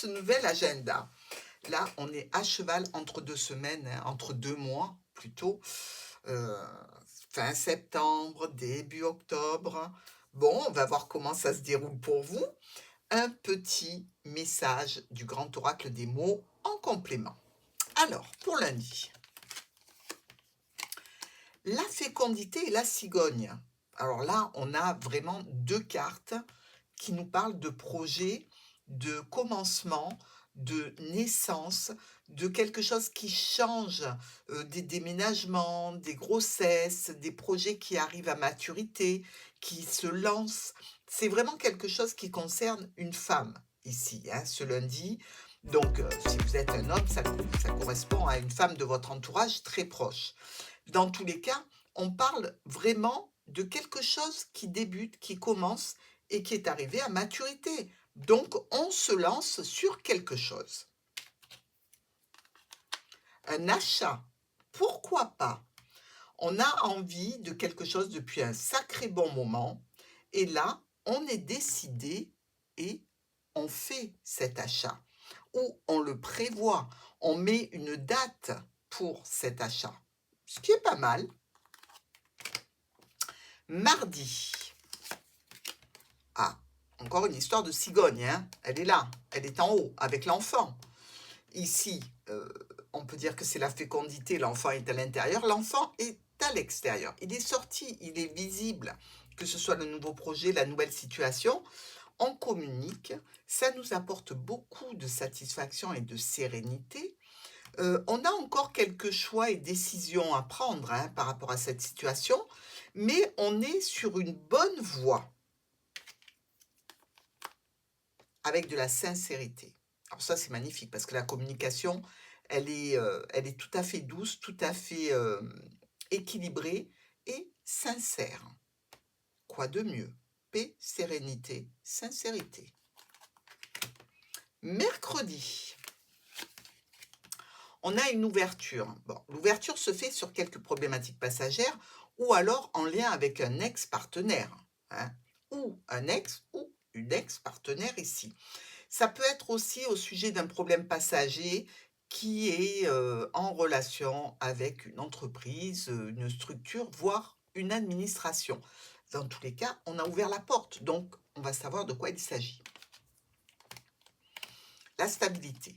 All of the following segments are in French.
ce nouvel agenda. Là, on est à cheval entre 2 semaines, hein, entre 2 mois plutôt, heu, fin septembre, début octobre. Bon, on va voir comment ça se déroule pour vous. Un petit message du grand oracle des mots en complément. Alors, pour lundi, la fécondité et la cigogne. Alors là, on a vraiment 2 cartes qui nous parlent de projets, de commencement, de naissance, de quelque chose qui change, des déménagements, des grossesses, des projets qui arrivent à maturité, qui se lancent. C'est vraiment quelque chose qui concerne une femme ici, hein, ce lundi. Donc, si vous êtes un homme, ça correspond à une femme de votre entourage très proche. Dans tous les cas, on parle vraiment de quelque chose qui débute, qui commence et qui est arrivé à maturité. Donc, on se lance sur quelque chose. Un achat, pourquoi pas? On a envie de quelque chose depuis un sacré bon moment et là, on est décidé et on fait cet achat ou on le prévoit, on met une date pour cet achat, ce qui est pas mal. Mardi. Ah, encore une histoire de cigogne, hein. Elle est là, elle est en haut, avec l'enfant. Ici, on peut dire que c'est la fécondité, l'enfant est à l'intérieur, l'enfant est à l'extérieur. Il est sorti, il est visible, que ce soit le nouveau projet, la nouvelle situation. On communique, ça nous apporte beaucoup de satisfaction et de sérénité. On a encore quelques choix et décisions à prendre, hein, par rapport à cette situation, mais on est sur une bonne voie. Avec de la sincérité. Alors ça, c'est magnifique parce que la communication, elle est tout à fait douce, tout à fait, équilibrée et sincère. Quoi de mieux? Paix, sérénité, sincérité. Mercredi, on a une ouverture. Bon, l'ouverture se fait sur quelques problématiques passagères ou alors en lien avec un ex-partenaire, hein, ou un ex ou une ex-partenaire ici. Ça peut être aussi au sujet d'un problème passager qui est, en relation avec une entreprise, une structure, voire une administration. Dans tous les cas, on a ouvert la porte, donc on va savoir de quoi il s'agit. La stabilité.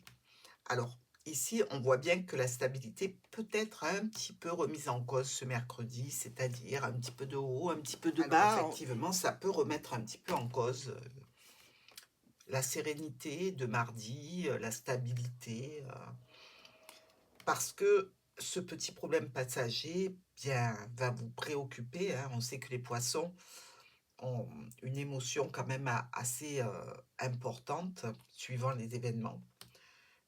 Alors, ici, on voit bien que la stabilité peut être un petit peu remise en cause ce mercredi, c'est-à-dire un petit peu de haut, un petit peu de bas. Effectivement, ça peut remettre un petit peu en cause, la sérénité de mardi, la stabilité, parce que ce petit problème passager, bien, va vous préoccuper, hein. On sait que les poissons ont une émotion quand même assez, importante suivant les événements.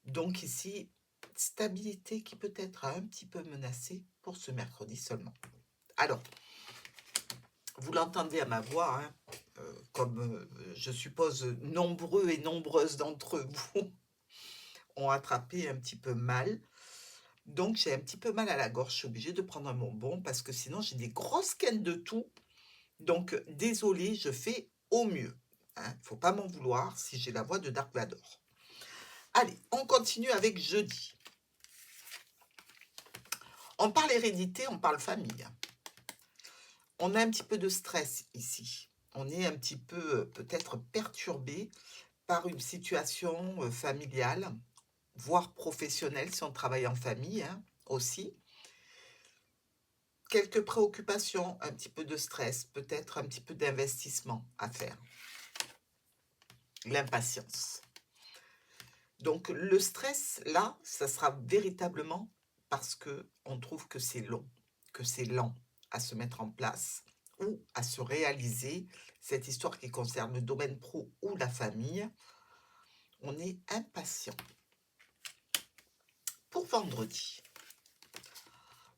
Donc ici, stabilité qui peut être un petit peu menacée pour ce mercredi seulement. Alors, vous l'entendez à ma voix, hein, comme, je suppose nombreux et nombreuses d'entre vous ont attrapé un petit peu mal. Donc j'ai un petit peu mal à la gorge, je suis obligée de prendre un bonbon parce que sinon j'ai des grosses cannes de toux. Donc désolée, je fais au mieux, hein. Faut pas m'en vouloir si j'ai la voix de Dark Vador. Allez, on continue avec jeudi. On parle hérédité, on parle famille. On a un petit peu de stress ici. On est un petit peu, peut-être perturbé par une situation, familiale, voire professionnelle si on travaille en famille, hein, aussi. Quelques préoccupations, un petit peu de stress, peut-être un petit peu d'investissement à faire. L'impatience. Donc le stress, là, ça sera véritablement parce que on trouve que c'est long, que c'est lent à se mettre en place ou à se réaliser. Cette histoire qui concerne le domaine pro ou la famille, on est impatient. Pour vendredi,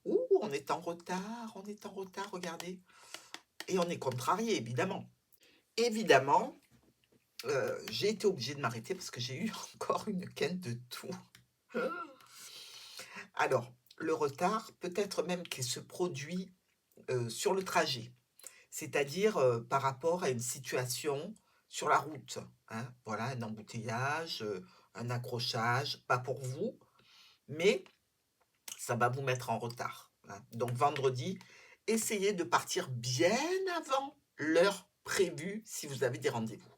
ouh, on est en retard, regardez. Et on est contrarié, évidemment. Évidemment, j'ai été obligée de m'arrêter parce que j'ai eu encore une quinte de toux. Alors, le retard, peut-être même qu'il se produit, sur le trajet, c'est-à-dire, par rapport à une situation sur la route, hein. Voilà, un embouteillage, un accrochage, pas pour vous, mais ça va vous mettre en retard, hein. Donc vendredi, essayez de partir bien avant l'heure prévue si vous avez des rendez-vous.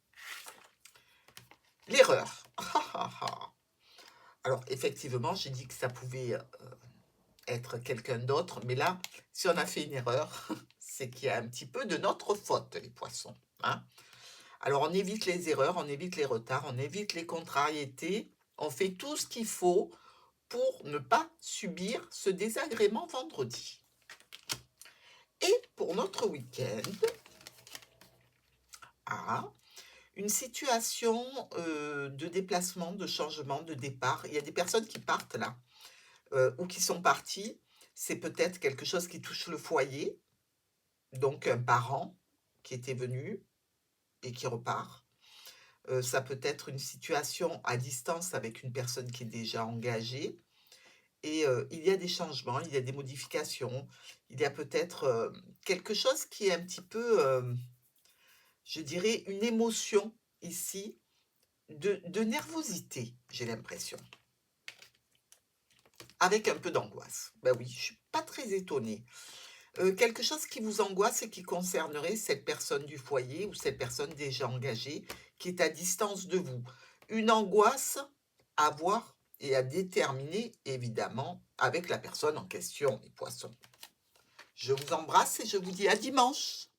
L'erreur. Alors effectivement, j'ai dit que ça pouvait être quelqu'un d'autre, mais là, si on a fait une erreur, c'est qu'il y a un petit peu de notre faute, les poissons, hein. Alors on évite les erreurs, on évite les retards, on évite les contrariétés, on fait tout ce qu'il faut pour ne pas subir ce désagrément vendredi. Et pour notre week-end, une situation de déplacement, de changement, de départ. Il y a des personnes qui partent là, ou qui sont parties. C'est peut-être quelque chose qui touche le foyer, donc un parent qui était venu et qui repart. Ça peut être une situation à distance avec une personne qui est déjà engagée. Et il y a des changements, il y a des modifications, il y a peut-être quelque chose qui est un petit peu, je dirais, une émotion ici de nervosité, j'ai l'impression, avec un peu d'angoisse. Ben oui, je suis pas très étonnée. Quelque chose qui vous angoisse et qui concernerait cette personne du foyer ou cette personne déjà engagée qui est à distance de vous. Une angoisse à voir et à déterminer, évidemment, avec la personne en question, les poissons. Je vous embrasse et je vous dis à dimanche.